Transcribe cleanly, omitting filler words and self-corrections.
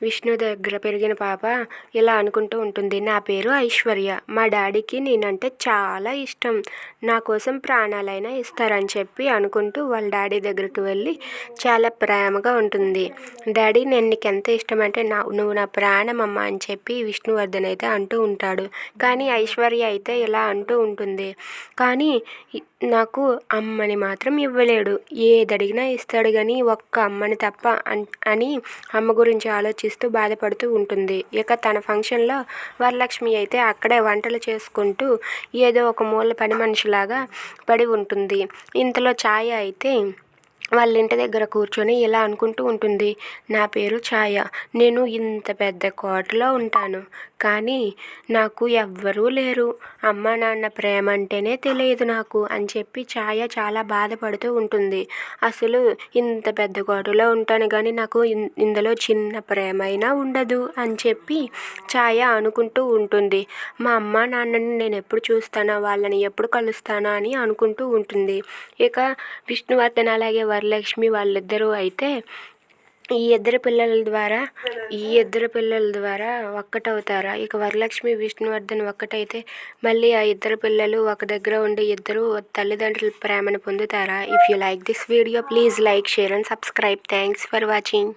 విష్ణు దగ్గర పెరిగిన పాప ఇలా అనుకుంటూ ఉంటుంది, నా పేరు ఐశ్వర్య, మా డాడీకి నేనంటే చాలా ఇష్టం, నా కోసం ప్రాణాలైనా ఇస్తారని చెప్పి అనుకుంటూ వాళ్ళ డాడీ దగ్గరికి వెళ్ళి చాలా ప్రేమగా ఉంటుంది. డాడీ నేను నీకు ఎంత ఇష్టం అంటే నువ్వు నా ప్రాణం అమ్మ అని చెప్పి విష్ణువర్ధన్ అయితే అంటూ ఉంటాడు. కానీ ఐశ్వర్య అయితే ఇలా అంటూ ఉంటుంది, కానీ నాకు అమ్మని మాత్రం ఇవ్వలేడు, ఏదడిగినా ఇస్తాడు కానీ ఒక్క అమ్మని తప్ప అని అమ్మ గురించి ఆలోచిస్తూ బాధపడుతూ ఉంటుంది. ఇక తన ఫంక్షన్లో వరలక్ష్మి అయితే అక్కడే వంటలు చేసుకుంటూ ఏదో ఒక మూల పని మనిషిలాగా పడి ఉంటుంది. ఇంతలో ఛాయ అయితే వాళ్ళ ఇంటి దగ్గర కూర్చొని ఇలా అనుకుంటూ ఉంటుంది, నా పేరు ఛాయ, నేను ఇంత పెద్ద కోటలో ఉంటాను, కానీ నాకు ఎవ్వరూ లేరు, అమ్మ నాన్న ప్రేమ అంటేనే తెలియదు నాకు అని చెప్పి ఛాయ చాలా బాధపడుతూ ఉంటుంది. అసలు ఇంత పెద్ద కోటలో ఉంటాను కానీ నాకు ఇందులో చిన్న ప్రేమ అయినా ఉండదు అని చెప్పి ఛాయ అనుకుంటూ ఉంటుంది. మా అమ్మ నాన్నని నేను ఎప్పుడు చూస్తానా, వాళ్ళని ఎప్పుడు కలుస్తానా అని అనుకుంటూ ఉంటుంది. ఇక విష్ణువర్ధన్ అలాగే వరలక్ష్మి వాళ్ళిద్దరూ అయితే ఈ ఇద్దరు పిల్లల ద్వారా ఒక్కటవుతారా? ఇక వరలక్ష్మి విష్ణువర్ధన్ ఒక్కటైతే మళ్ళీ ఆ ఇద్దరు పిల్లలు ఒక దగ్గర ఉండి ఇద్దరు తల్లిదండ్రుల ప్రేమను పొందుతారా? If you like this video please like, share and subscribe. Thanks for watching.